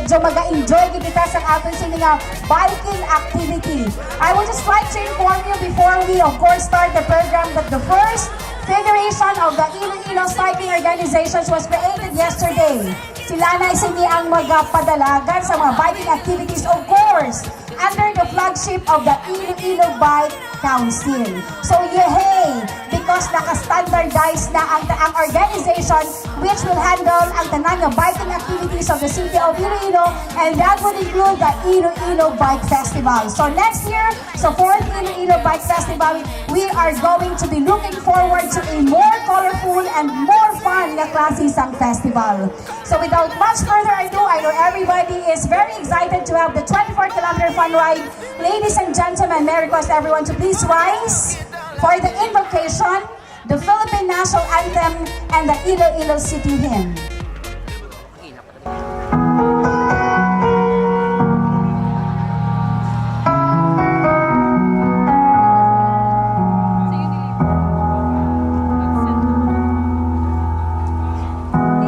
medyo mag-enjoy kita sa ating sininga biking activity. I would just like to inform you before we of course start the program that the first Federation of the Iloilo Cycling Organizations was created yesterday. Sila na isini ang magpadalagan sa mga biking activities, of course, under the flagship of the Iloilo Bike Council. So yehey! Because naka-standardize na ang organization which will handle ang tanang biking activities of the city of Iloilo, and that would include the Iloilo Bike Festival. So next year, sa 4th Iloilo Bike Festival, we are going to be looking forward to a more colorful and more fun na klasisang festival. So without much further ado, I know everybody is very excited to have the 24-kilometer fun ride. Ladies and gentlemen, may I request everyone to please rise for the invocation, the Philippine National Anthem, and the Iloilo City Hymn.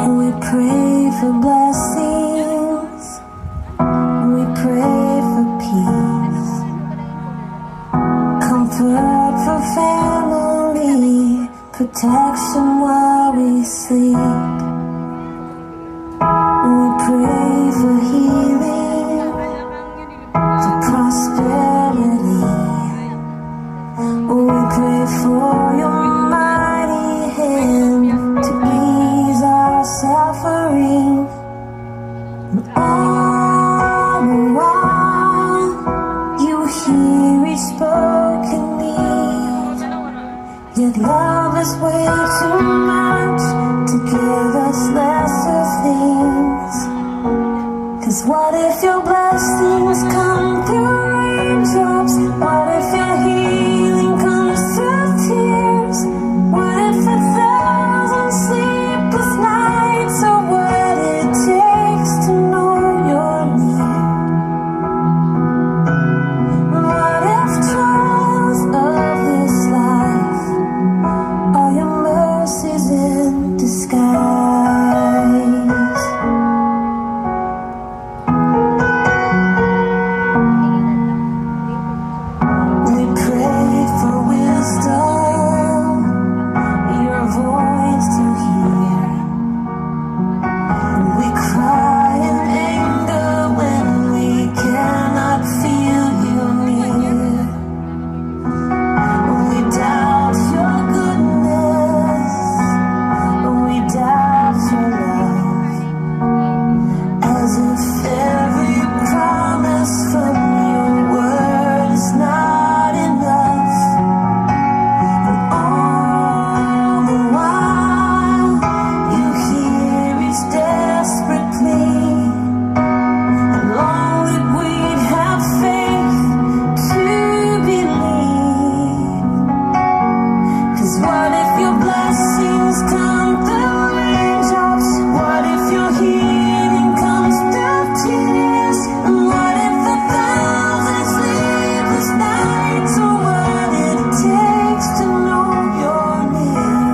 We pray for blessings, we pray for peace, comfort for family, protection while we sleep. We pray for healing, for prosperity. We pray for your mighty hand to ease our suffering. And all the while, you hear each spoken need. Yet love is way too much to give us lesser things. 'Cause what if your blessings come through raindrops? What if your healing comes through tears? What if 1,000 sleepless nights are what it takes to know you're near? What if trials of this life are your mercies in disguise? We pray for wisdom, your voice to hear. We cry in anger when we cannot feel you near. We doubt your goodness, we doubt your love, as if every promise from your word is not enough. And all the while, you hear each desperate plea. And long that we'd have faith to believe. 'Cause what if your blessings come through raindrops? What if your healing comes through tears? And what if 1,000 sleepless nights are what it takes to know you're near?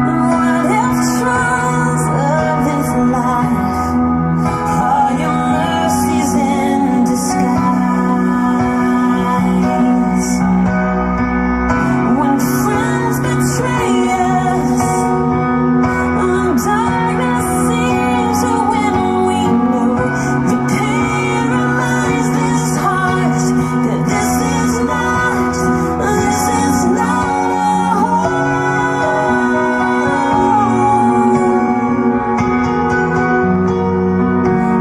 And what if trials of this life are your mercies in disguise? When friends betray us, when darkness seems to win, we know the pain reminds this heart that this is not a home.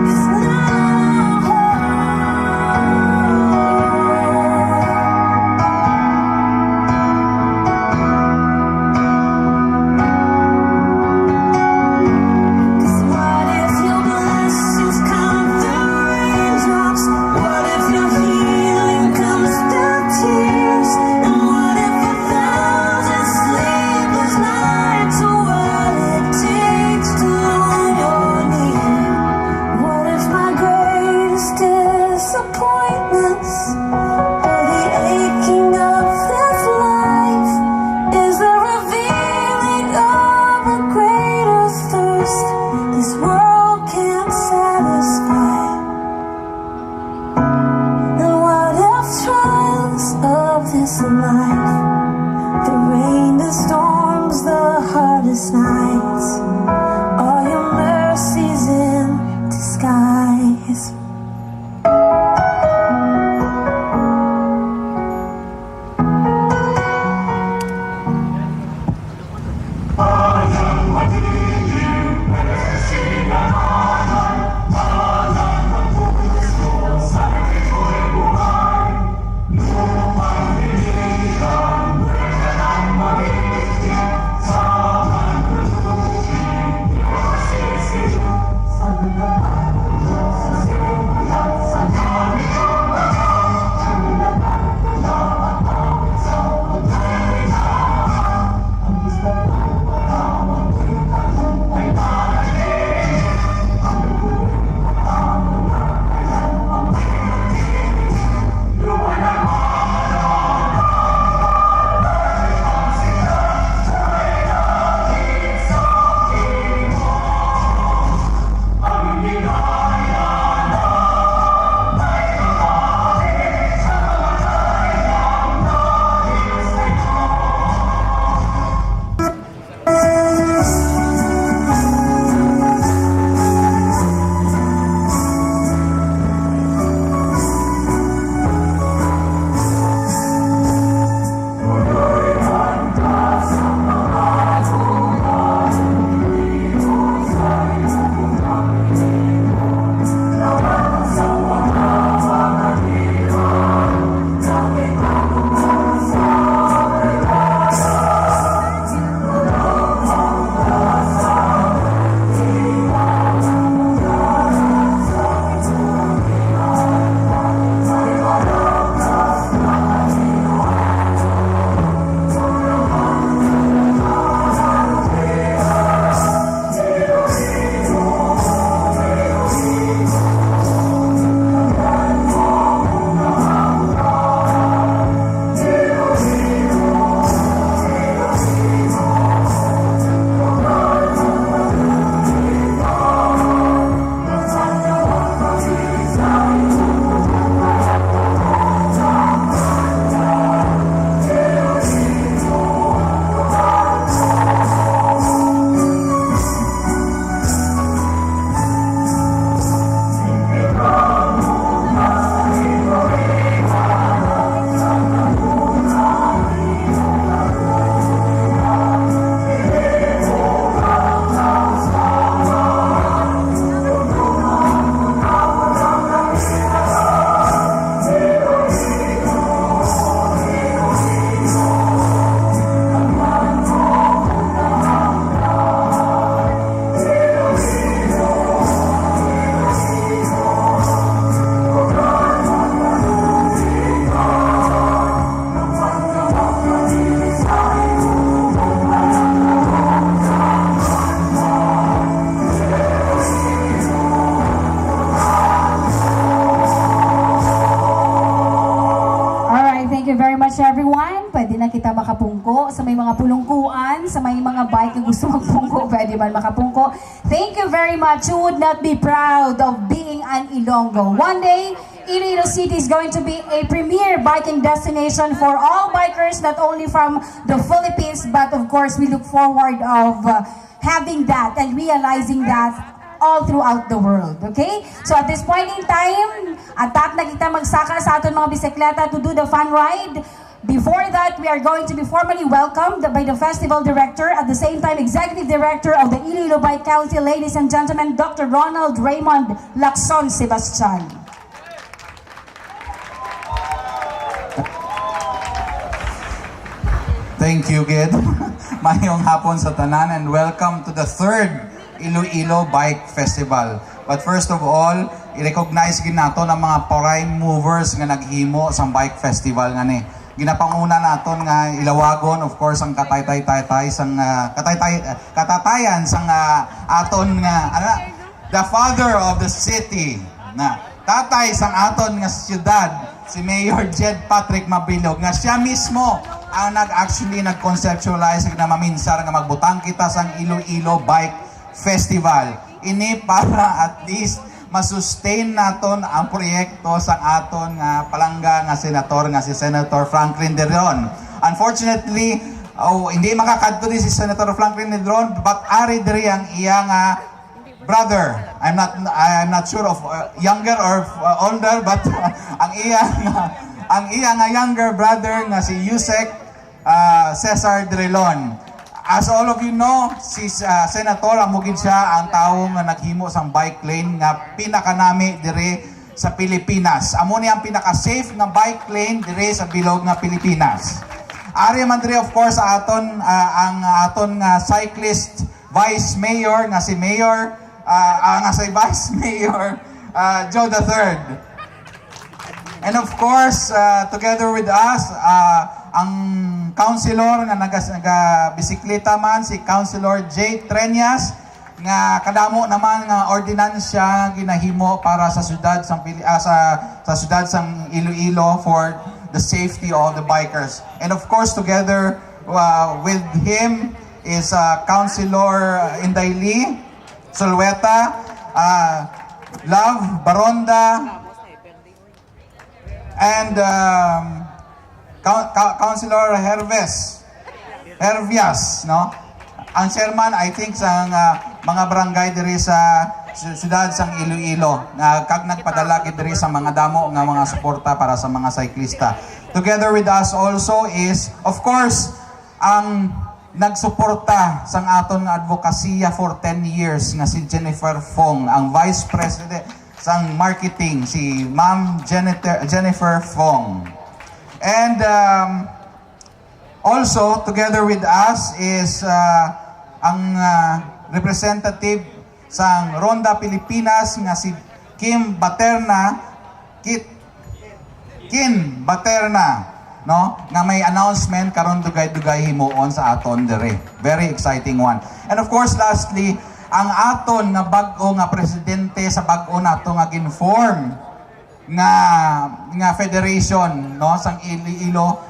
It's not a home. 'Cause what if your blessings come through raindrops? What if your healing comes through tears? And what if 1,000 sleepless nights are what it takes to know you're near? What if my greatest disappointments or the aching of this life is the revealing of a greater thirst this world sa may mga pulungkuan, sa may mga bike na gusto magpungko, pwede man makapungko. Thank you very much. You would not be proud of being an Ilonggo. One day, Iloilo City is going to be a premier biking destination for all bikers, not only from the Philippines, but of course, we look forward of having that and realizing that all throughout the world, okay? So at this point in time, atat na kita magsaka sa aton mga bisikleta to do the fun ride. Before that, we are going to be formally welcomed by the festival director, at the same time, executive director of the Iloilo Bike Council, ladies and gentlemen, Dr. Ronald Raymond Lacson Sebastian. Thank you, Gid. Mayong hapon sa tanan and welcome to the third Iloilo Bike Festival. But first of all, i-recognize gid nato ng mga prime movers nga naghimo sa bike festival nga ni. Ginapanguna naton nga ilawagon, of course, ang kataytay-taytay sang katatayan sang aton nga the father of the city na tatay sang aton nga siyudad, si Mayor Jed Patrick Mabilog, nga siya mismo ang nag-conceptualize na maminsar nga magbutang kita sang Iloilo Bike Festival. Ini para at least masustain naton ang proyekto sa aton nga palangga nga senator nga si Senator Franklin De Leon. Unfortunately, hindi makakadto si Senator Franklin De Leon, but ari diri ang iya nga brother. I'm not sure of younger or older, but ang iya nga younger brother nga si Yusek Cesar De Leon. As all of you know, si Senator amugid siya ang tawo nga naghimo sang bike lane nga pinakanami dire sa Pilipinas. Amo ni ang pinaka-safe nga bike lane dire sa bilog nga Pilipinas. Ari man dire of course ang aton nga cyclist vice mayor nga si Mayor si Vice Mayor Joe III. And of course, together with us, ang councilor nga naga-bisikleta man, si Councilor J. Treñas, nga kadamo naman nga ordinansya ginahimo para sa syudad sa syudad sang Iloilo for the safety of the bikers. And of course, together with him is Councilor Inday Lee Solweta, Love Baronda, and Councilor Hervias, no? Ang chairman, I think, sa mga barangay diri sa siyudad sang Iloilo, kag nagpadala gid diri sa mga damo nga mga suporta para sa mga cyclista. Together with us also is, of course, ang nagsuporta sang aton nga advokasya for 10 years nga si Jennifer Fong, ang Vice President sang marketing, si Ma'am Jennifer Fong. And also, together with us is ang representative sang Ronda Pilipinas nga si Kim Baterna, no? Nga may announcement karon dugay-dugay himuon sa aton dire. Very exciting one. And of course, lastly, ang aton nga bag-o nga presidente sa bag-o nato nga ginform nga federation, no, sang Iloilo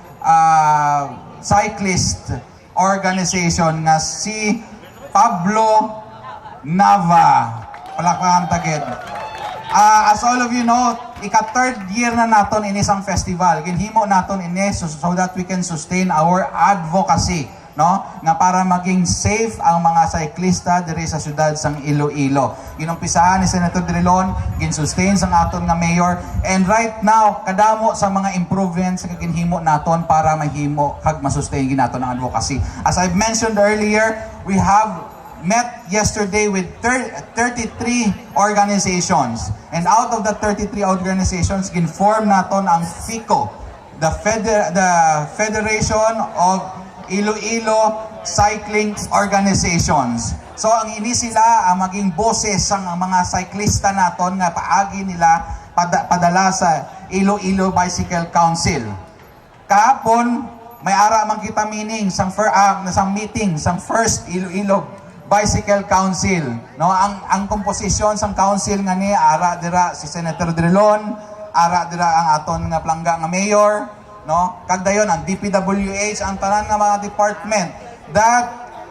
Cyclist Organization nga si Pablo Nava. Palakpakan tagid. As all of you know, ika-third year na naton ini sang festival. Ginhimo naton ini so that we can sustain our advocacy, no? Nga para maging safe ang mga cyclista diri sa syudad sang Iloilo. Ginumpisahan ni Senator De Leon, ginsustain sang aton nga mayor, and right now kadamo sa mga improvements nga ginhimo naton para mahimo kag masustain ginaton ang advocacy. As I've mentioned earlier, we have met yesterday with 33 organizations, and out of the 33 organizations ginform naton ang FICO, the Federation of Iloilo Cycling Organizations. So ang ini sila ang maging boses sang mga cyclista naton nga paagi nila padala sa Iloilo Bicycle Council. Kahapon may ara man kita meeting sang meeting sang first Iloilo Bicycle Council, no? Ang komposisyon sang council nga ni ara dira si Senator De Leon, ara dira ang aton nga palangga nga mayor, no? Kag dayon ang DPWH, ang tanan nga mga department that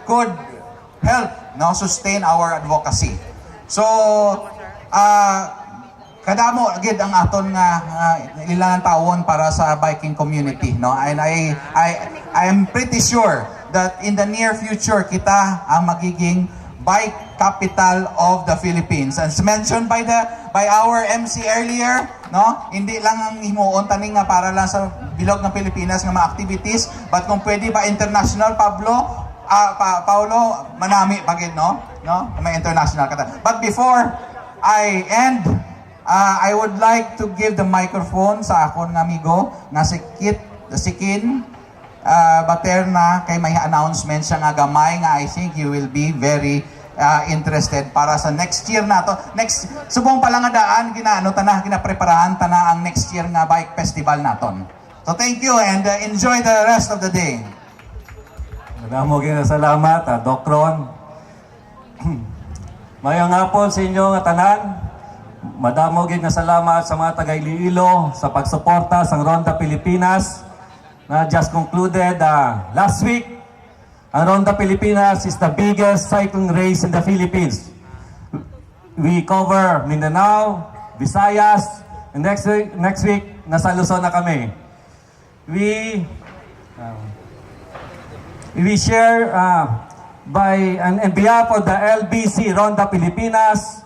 could help, no, sustain our advocacy. So, kadamo agad ang aton nga ilang tawon para sa biking community, no? And I am pretty sure that in the near future kita ang magiging bike capital of the Philippines. As mentioned by our MC earlier, no? Hindi lang ang himuon tani nga para lang sa bilog ng Pilipinas nga mga activities, but kung pwede ba international, Paulo, manami pagid, no? No? May international kata. But before I end, I would like to give the microphone sa akon nga amigo nga si Kin Baterna, kay may announcement siya nga gamay nga I think you will be very interested para sa next year na to. Next subong pa lang nga daan ginapreparahan tana ang next year nga bike festival naton. So thank you and enjoy the rest of the day. Madamo gina salamat, Doc Ron. Mayong hapon sa inyo nga tanan. Madamo gina salamat sa mga taga Iloilo sa pagsuporta sa Ronda Pilipinas na just concluded last week. Ang Ronda Pilipinas is the biggest cycling race in the Philippines. We cover Mindanao, Visayas, and next week nasa Luzon na kami. We share on behalf of the LBC Ronda Pilipinas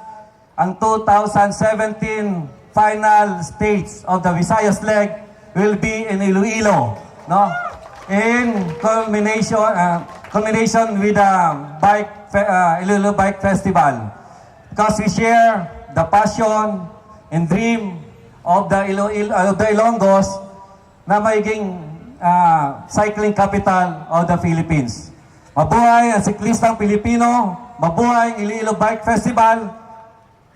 ang 2017 final stage of the Visayas leg will be in Iloilo, no? In culmination with the Iloilo Bike Festival, because we share the passion and dream of the Ilonggos na magiging cycling capital of the Philippines. Mabuhay ang siklistang Pilipino, mabuhay ang Iloilo Bike Festival,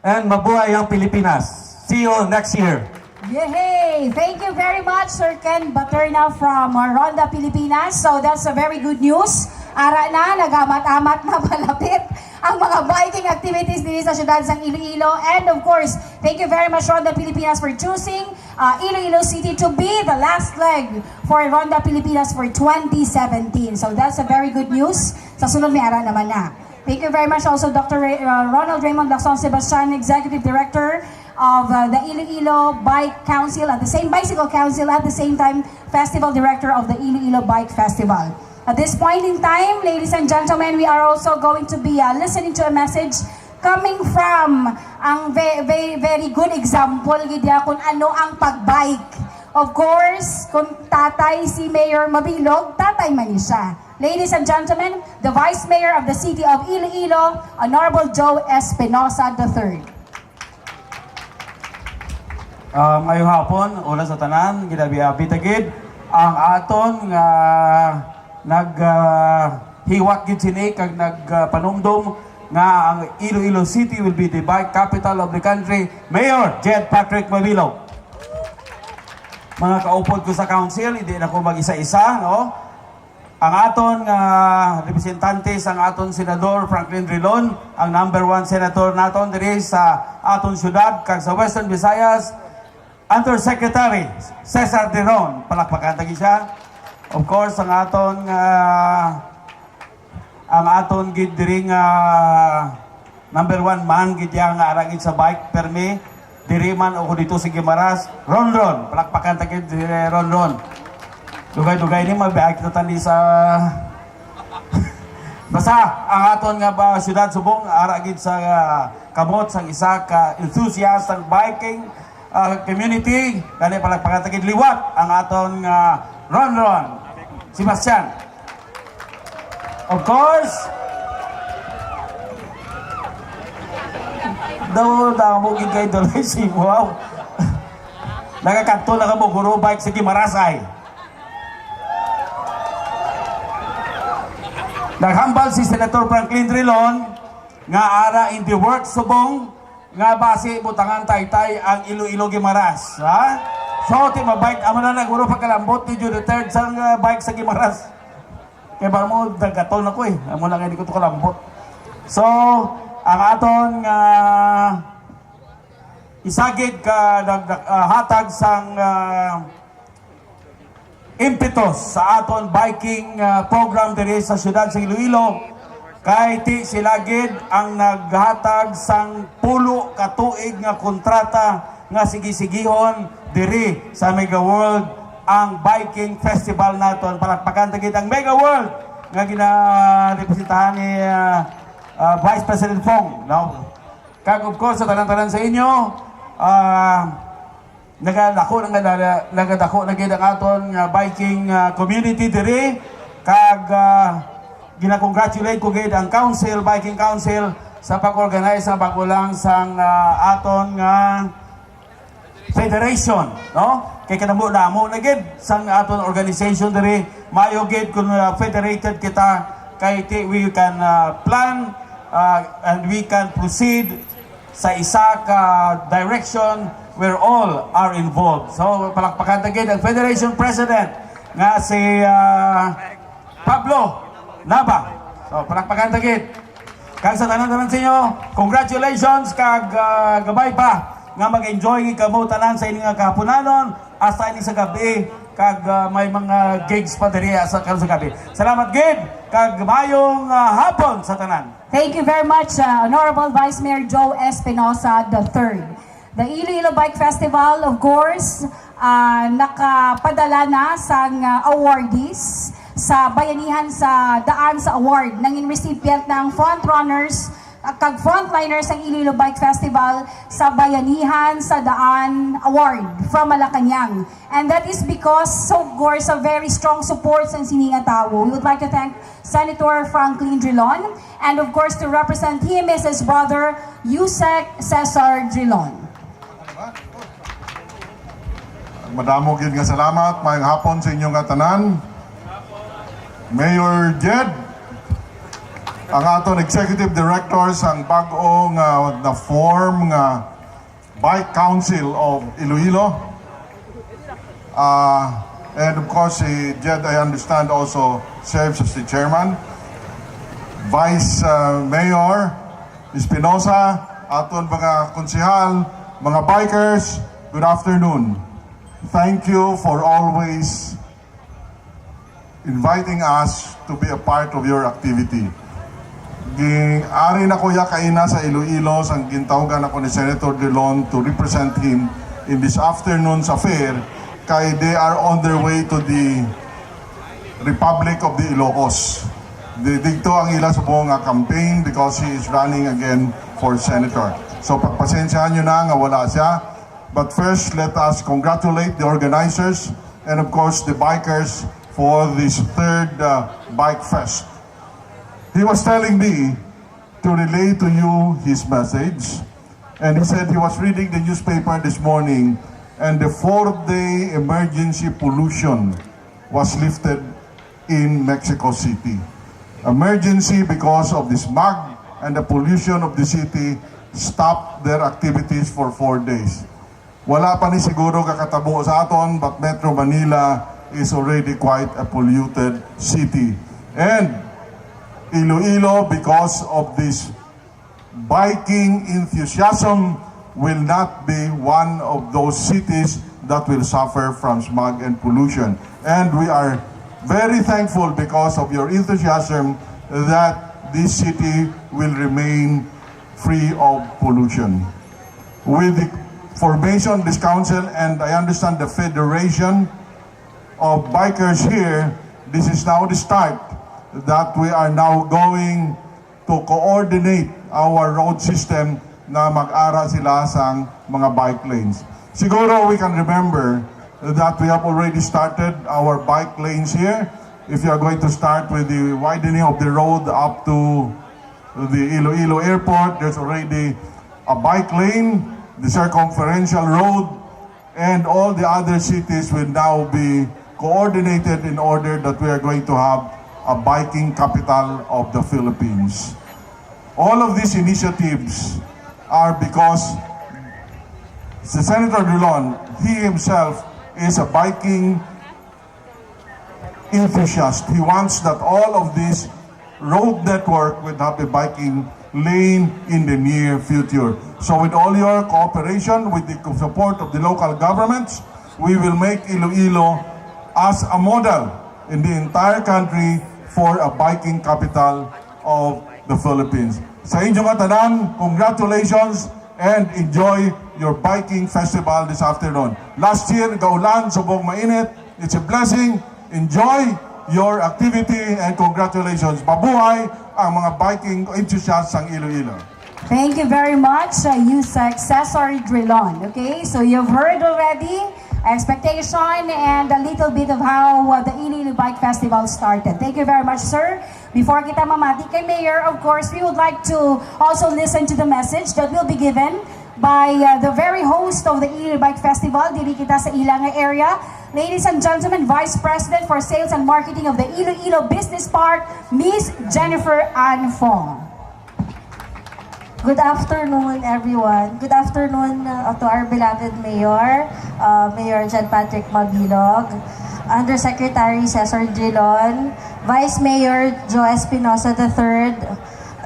and mabuhay ang Pilipinas. See you next year. Yay! Thank you very much, Sir Ken Baterna from Ronda Pilipinas. So that's a very good news. Ara na, nagamat-amat na malapit ang mga biking activities dito sa syudad ng Iloilo. And of course, thank you very much, Ronda Pilipinas, for choosing Iloilo City to be the last leg for Ronda Pilipinas for 2017. So that's a very good news. Sa sunod may ara naman na. Thank you very much also Dr. Ronald Raymond Lacson Sebastian, Executive Director of the Iloilo Bike Council, at the same Bicycle Council, at the same time Festival Director of the Iloilo Bike Festival. At this point in time, ladies and gentlemen, we are also going to be listening to a message coming from ang very good example gidya kung ano ang pagbike. Of course, kung tatay si Mayor Mabilog, tatay man siya. Ladies and gentlemen, the Vice Mayor of the City of Iloilo, Honorable Joe Espinosa III. Ngayong hapon, una sa tanan, ginabi-abi tagid ang aton nga naghiwak gid sini kag nagpanumdum nga ang Iloilo City will be the bike capital of the country. Mayor Jed Patrick Mabilog. Mga kaupod ko sa council, hindi na ko mag-isa-isa, no? Ang aton representante ang aton Senador Franklin Drilon, ang number 1 senator naton diri sa aton syudad kag sa Western Visayas, Undersecretary Cesar Diron, palakpakan tagi siya. Of course, ang aton gid diri nga number 1 man gid yang aragid sa bike permi diri man o dito sa Guimaras, Ronron, palakpakan tagi Ronron. Dugay-dugay ni magbiak kita tandi sa basta ang aton nga ba syudad subong aragid sa kamot sang isa ka enthusiast ang biking community, kani palagpakatagid liwat ang aton Ron Sebastian. Of course, daw mo gigay doon si wow. Nagakanto na ka mo guro bike sa Gimarasay. Naghambal si Senator Franklin Drilon nga ara in the work subong nga base butangan taytay ang Iloilo Guimaras, ha? So ti mabike amo na naguro pagkalambot ni June 3rd sang bike sa Guimaras. Kay ba mo dagaton ako amo na nga di ko to kalambot. So ang aton isagid ka hatag sang impetus sa aton biking program diri sa siyudad sa Iloilo. Kay ti sila gid ang naghatag sang pulo ka tuig nga kontrata nga sige-sigihon diri sa Mega World ang biking festival naton. Palakpakan ta gid ang Mega World nga gina-representahan ni Vice President Fong. Now, kag of course sa tanan-tanan sa inyo, nagadako na gid ang aton biking community diri kag gina-congratulate ko gid ang council, biking council sa pag-organize sa pag-ulang sang aton nga federation, no? Kay kanamo na gid sang aton organization diri mayo gid kun federated kita kay we can plan and we can proceed sa isa ka direction where all are involved. So palakpakan ta gid ang Federation President nga si Pablo Nava. So palakpakan ta gid. Kag sa tanan-tanan sa inyo, congratulations kag gabay pa nga mag-enjoy kamo tanan sa inyong kahaponanon hasta ini sa gabi kag may mga gigs pa diri sa gabi. Salamat gid kag mayong hapon sa tanan. Thank you very much, Honorable Vice Mayor Joe Espinosa III. The Iloilo Bike Festival, of course, nakapadala na sa awardees sa bayanihan sa daan sa award nang recipient ng frontrunners kag frontliners ng Iloilo Bike Festival sa bayanihan sa daan award from Malacanang. And that is because of course a very strong support sa Sininga Tao. We would like to thank Senator Franklin Drilon and of course to represent him is his brother Yusek Cesar Drilon. Madamo gid nga salamat, mayong hapon sa inyong katanan. Mayor Jed, ang aton executive directors ang bag-o nga na-form nga Bike Council of Iloilo. And of course, si Jed, I understand, also serves as the chairman. Vice Mayor Espinosa, aton mga konsehal, mga bikers, good afternoon. Thank you for always inviting us to be a part of your activity. Ari na kuya kaina sa Iloilo sang gintawagan ako ni Senator Drilon to represent him in this afternoon's affair kay they are on their way to the Republic of the Ilocos. Dito ang ila sa buong campaign because he is running again for senator. So pagpasensyahan nyo na nga wala siya. But first, let us congratulate the organizers and of course the bikers for this third Bike Fest. He was telling me to relay to you his message, and he said he was reading the newspaper this morning and the 4-day emergency pollution was lifted in Mexico City. Emergency because of the smog and the pollution of the city stopped their activities for 4 days. Wala pa ni siguro kakatabo sa aton, but Metro Manila is already quite a polluted city. And Iloilo, because of this biking enthusiasm, will not be one of those cities that will suffer from smog and pollution. And we are very thankful because of your enthusiasm that this city will remain free of pollution. With the formation of this council, and I understand the federation of bikers here, this is now the start that we are now going to coordinate our road system na mag-ara sila sa mga bike lanes. Siguro we can remember that we have already started our bike lanes here. If you are going to start with the widening of the road up to the Iloilo Airport, there's already a bike lane, the circumferential road, and all the other cities will now be coordinated in order that we are going to have a biking capital of the Philippines. All of these initiatives are because Senator Drilon, he himself is a biking enthusiast. He wants that all of this road network will have a biking lane in the near future. So with all your cooperation, with the support of the local governments, we will make Iloilo as a model in the entire country for a biking capital of the Philippines. Sa inyong katanan, congratulations and enjoy your biking festival this afternoon. Last year, gaulan, subong mainit. It's a blessing. Enjoy your activity and congratulations. Mabuhay ang mga biking enthusiasts ng Iloilo. Thank you very much, USEC Cesar Drilon. Okay, so you've heard already expectation and a little bit of how the Iloilo Bike Festival started. Thank you very much, sir. Before kita mamati kay Mayor, of course, we would like to also listen to the message that will be given by the very host of the Iloilo Bike Festival, diri kita sa Ilanga area. Ladies and gentlemen, Vice President for Sales and Marketing of the Iloilo Business Park, Miss Jennifer Ann Fong. Good afternoon, everyone. Good afternoon to our beloved Mayor, Mayor John Patrick Mabilog, Undersecretary Cesar Drilon, Vice Mayor Joe Espinosa III,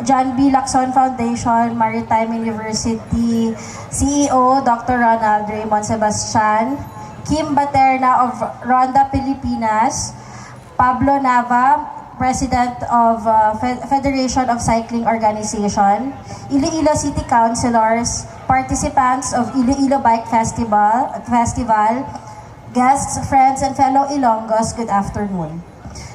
John B. Lacson Foundation, Maritime University, CEO Dr. Ronald Raymond Sebastian, Kim Baterna of Ronda Pilipinas, Pablo Nava, President of Federation of Cycling Organization, Iloilo City Councilors, participants of Iloilo Bike Festival, guests, friends, and fellow Ilonggos, good afternoon.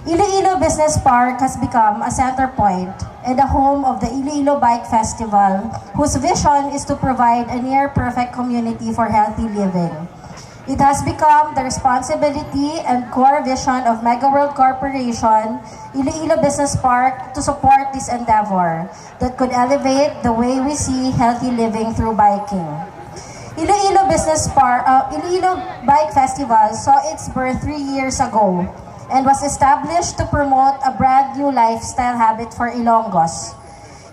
Iloilo Business Park has become a center point and a home of the Iloilo Bike Festival, whose vision is to provide a near-perfect community for healthy living. It has become the responsibility and core vision of Mega World Corporation, Iloilo Business Park, to support this endeavor that could elevate the way we see healthy living through biking. Iloilo Bike Festival saw its birth 3 years ago and was established to promote a brand new lifestyle habit for Ilonggos.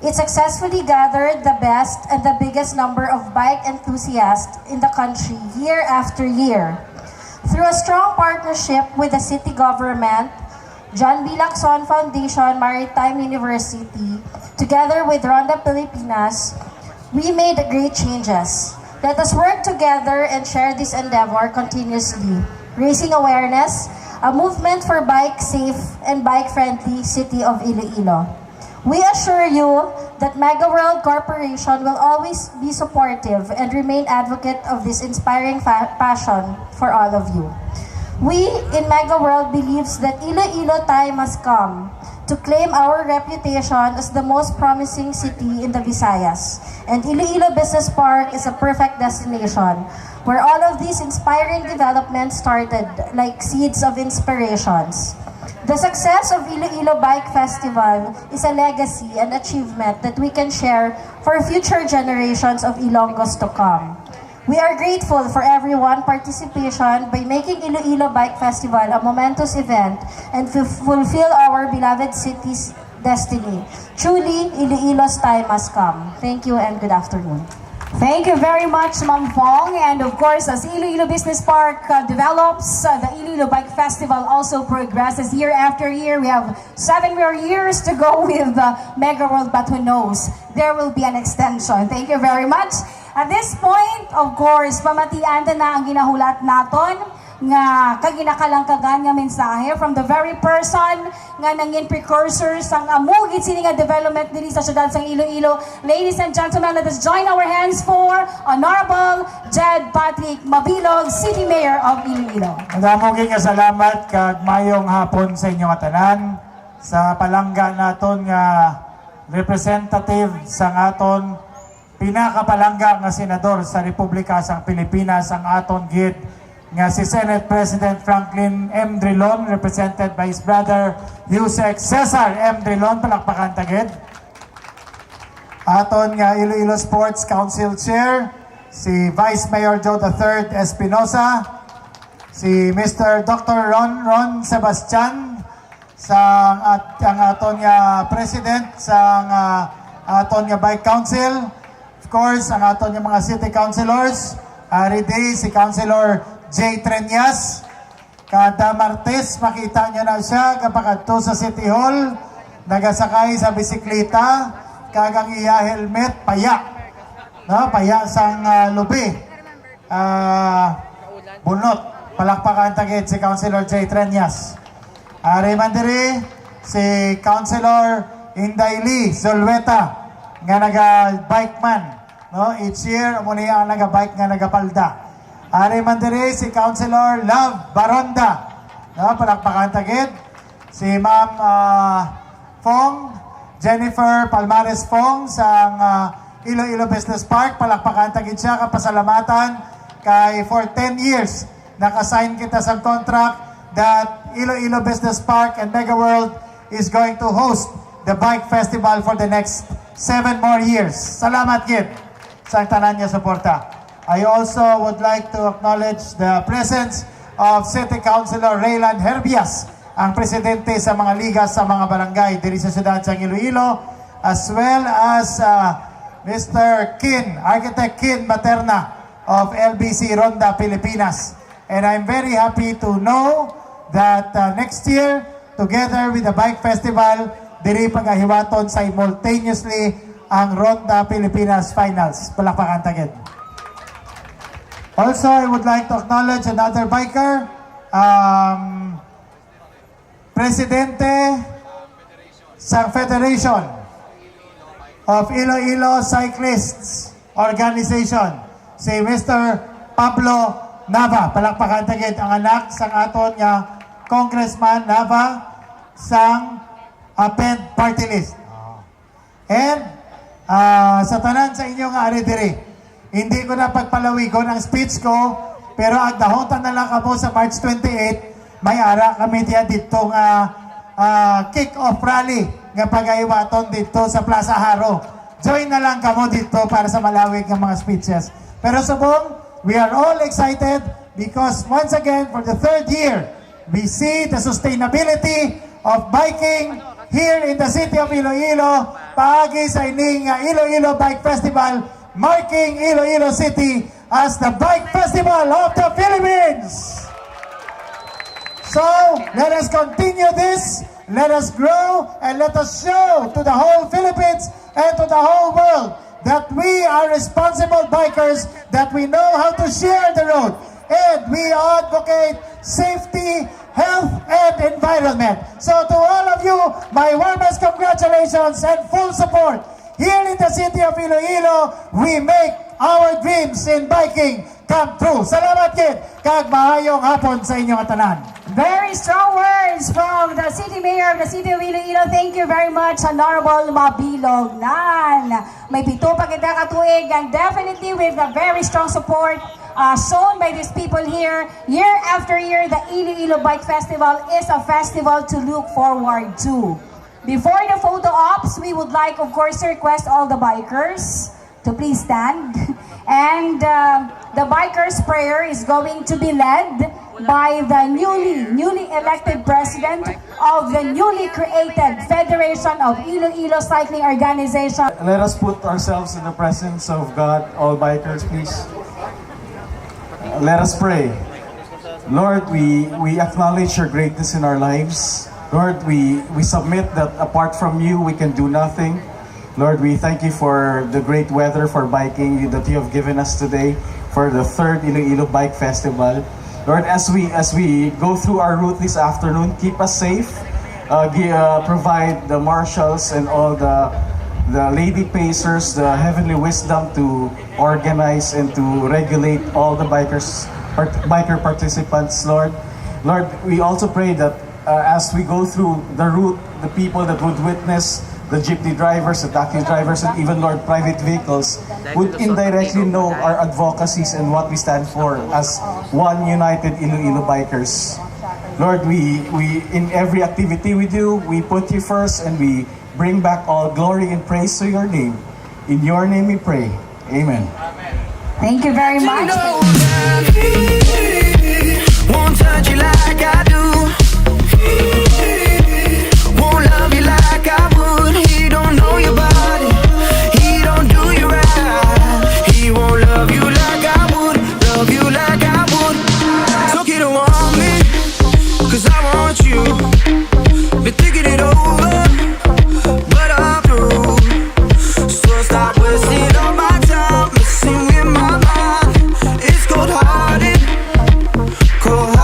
It successfully gathered the best and the biggest number of bike enthusiasts in the country year after year. Through a strong partnership with the city government, John B. Lacson Foundation, Maritime University, together with Ronda Pilipinas, we made great changes. Let us work together and share this endeavor continuously, raising awareness, a movement for bike-safe and bike-friendly city of Iloilo. We assure you that Mega World Corporation will always be supportive and remain advocate of this inspiring passion for all of you. We in Mega World believes that Iloilo time has come to claim our reputation as the most promising city in the Visayas. And Iloilo Business Park is a perfect destination where all of these inspiring developments started like seeds of inspirations. The success of Iloilo Bike Festival is a legacy and achievement that we can share for future generations of Ilonggos to come. We are grateful for everyone's participation by making Iloilo Bike Festival a momentous event and fulfill our beloved city's destiny. Truly, Iloilo's time has come. Thank you and good afternoon. Thank you very much, Ma'am Fong. And of course, as Iloilo Business Park develops, the Iloilo Bike Festival also progresses year after year. We have 7 more years to go with the Mega World, but who knows, there will be an extension. Thank you very much. At this point, of course, pamatian na ang ginahulat naton nga kaginakalang-kagan nga mensahe from the very person nga nangin precursor sang amugit sini nga development diri sa syudad sang Iloilo. Ladies and gentlemen, let us join our hands for Honorable Jed Patrick Mabilog, City Mayor of Iloilo. Madamoging nga salamat kag mayong hapon sa inyong tanan sa palangga naton nga representative sang aton pinakapalangga nga senador sa Republika sang Pilipinas, ang aton gid nga si Senate President Franklin M. Drilon, represented by his brother USEC Cesar M. Drilon, palakpakan tagid. Aton nga Iloilo Sports Council Chair, si Vice Mayor Joe III Espinosa, si Mr. Dr. Ron Sebastian, ang aton nga President sang aton nga Bike Council, of course, ang aton nga mga City Councilors, Day, si Councilor J. Trenyas, kada Martes, makita nyo na siya kapag ato sa City Hall, nagasakay sa bisikleta, kagang iya helmet, paya. No? Paya sang lubi. Bunot. palakpakan tagit si Councilor J. Treñas. Ari mandiri si Councilor Inday Lee Zulueta nga naga-bike man. No? Each year, muna ang naga-bike nga nagapalda. Ari mandiri si Councilor Love Baronda. No? Palakpakan tagit. Si Ma'am Fong, Jennifer Palmares Fong sa Iloilo Business Park. Palakpakan tagit siya, kapasalamatan kay for 10 years nakasign kita sa contract that Iloilo Business Park and Mega World is going to host the Bike Festival for the next 7 more years. Salamat gid sa tanan niya suporta. I also would like to acknowledge the presence of City Councilor Raylan Herbias, ang presidente sa mga liga sa mga barangay diri sa siyudad sa Iloilo, as well as Mr. Kin, Architect Kin Materna of LBC Ronda Pilipinas. And I'm very happy to know that next year, together with the Bike Festival, diri pagahiwaton simultaneously ang Ronda Pilipinas Finals. Palakpakan tagid. Also, I would like to acknowledge another biker, Presidente sa Federation of Iloilo Cyclists Organization, si Mr. Pablo Nava. Palakpakan tagid ang anak sang aton nga Congressman Nava sang append party list. And sa tanan sa inyo nga ari diri, hindi ko na pagpalawigon ang speech ko, pero ang dahontan na lang kamo sa March 28, may ara kami diya dito nga kick-off rally nga pag-aiwaton dito sa Plaza Haro. Join na lang kamo dito para sa malawig ng mga speeches. Pero subong, we are all excited because once again, for the 3rd year, we see the sustainability of biking here in the city of Iloilo, paagi sa ining Iloilo Bike Festival, marking Iloilo City as the Bike Festival of the Philippines. So, let us continue this, let us grow, and let us show to the whole Philippines and to the whole world that we are responsible bikers, that we know how to share the road, and we advocate safety, health, and environment. So to all of you, my warmest congratulations and full support. Here in the city of Iloilo, we make our dreams in biking come true. Salamat kid, kag mahayong hapon sa inyong tanan. Very strong words from the City Mayor of the City of Iloilo. Thank you very much, Honorable Mabilog Nan. May pito pa kita katuig, and definitely with the very strong support shown by these people here. Year after year, the Iloilo Bike Festival is a festival to look forward to. Before the photo ops, we would like, of course, to request all the bikers to please stand. And the bikers' prayer is going to be led by the newly elected president of the newly created Federation of Iloilo Cycling Organization. Let us put ourselves in the presence of God, all bikers, please. Let us pray. Lord, we acknowledge your greatness in our lives. Lord, we submit that apart from you, we can do nothing. Lord, we thank you for the great weather for biking that you have given us today for the 3rd Iloilo Bike Festival. Lord, as we go through our route this afternoon, keep us safe. Provide the marshals and all the lady pacers the heavenly wisdom to organize and to regulate all the biker participants, Lord. Lord, we also pray that as we go through the route, the people that would witness, the jeepney drivers, the taxi drivers, and even, Lord, private vehicles would indirectly know our advocacies and what we stand for as one united Iloilo bikers. Lord, we in every activity we do, we put you first and we bring back all glory and praise to your name. In your name we pray. Amen. Thank you very much. Won't touch you like I do. Won't love you like I would. He don't know your body. He don't do you right. He won't love you like I would. Love you like I would. Took you to want me, 'cause I want you. Been thinking it over, but I'm through. So stop wasting all my time, messing with my mind. It's cold-hearted, cold.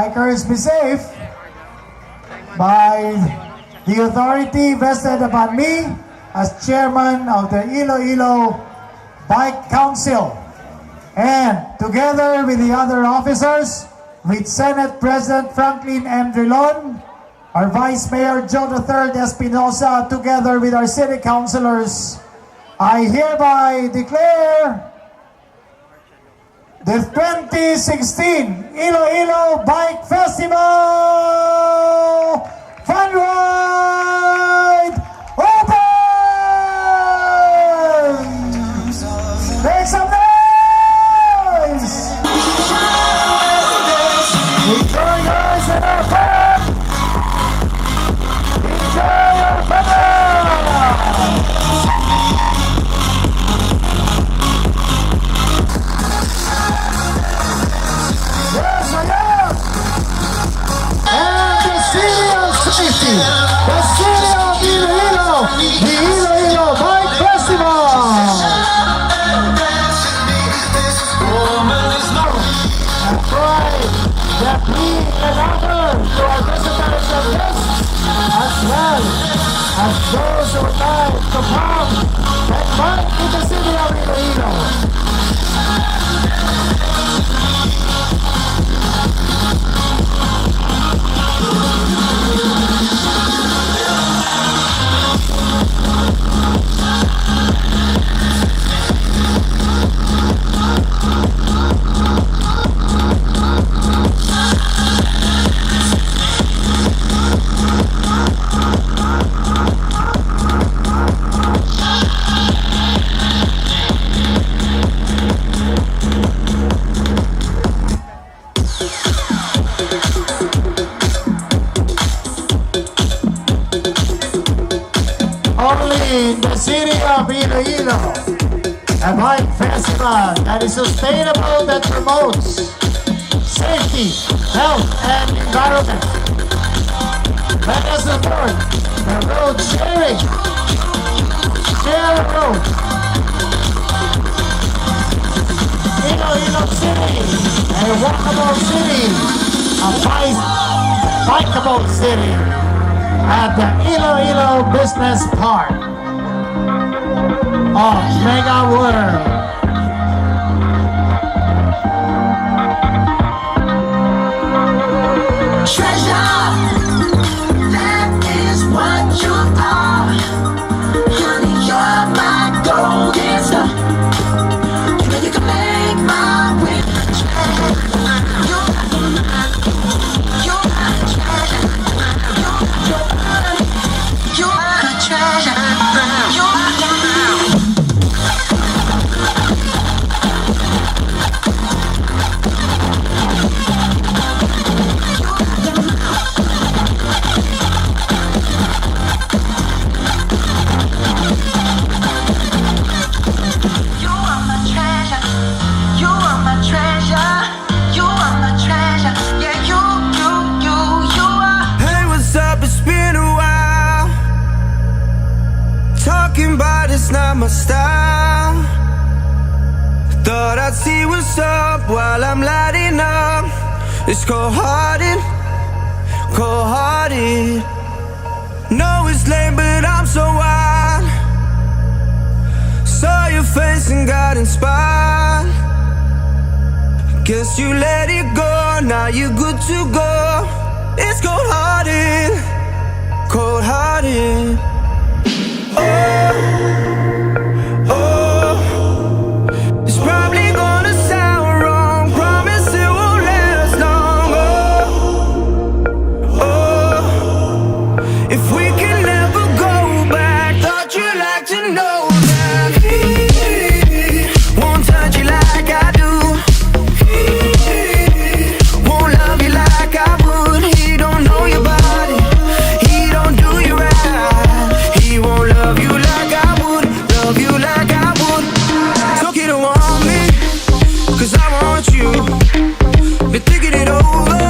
Bikers, be safe. By the authority vested upon me as chairman of the Iloilo Bike Council, and together with the other officers, with Senate President Franklin M. Drilon, our Vice Mayor Joe III Espinosa, together with our city councilors, I hereby declare the 2016 Iloilo Bike Festival Fun Ride open! Make some noise! Enjoy guys in our fun! Enjoy our fun! Yes, I am! And the city of safety, the city of Iloilo, the Iloilo Bike Festival! And pride that we can offer to our visitors and guests, as well as those who would like to come and bike in the city of Iloilo. Only in the city of Iloilo, a bike festival that is sustainable, that promotes safety, health, and environment. Let us support the road sharing. Share a road. Iloilo City, a walkable city, a bikeable city at the Iloilo Business Park of Mega World. Treasure, that is what you are. Honey, you're my golden star. You know you can make my wish. You're my treasure. You're my treasure. You're my it's not my style. Thought I'd see what's up while I'm lighting up. It's cold-hearted, cold-hearted. Know it's lame, but I'm so wild. Saw your face and got inspired. Guess you let it go, now you're good to go. It's cold-hearted, cold-hearted. It's probably gonna sound wrong. Promise it won't last long. If we can never go back, thought you'd like to know that he won't touch you like I do. He won't love you like I would. He don't know your body. He don't do you right. He won't love you like I would. Love you like I would. So you don't want me, 'cause I want you. Been thinking it over.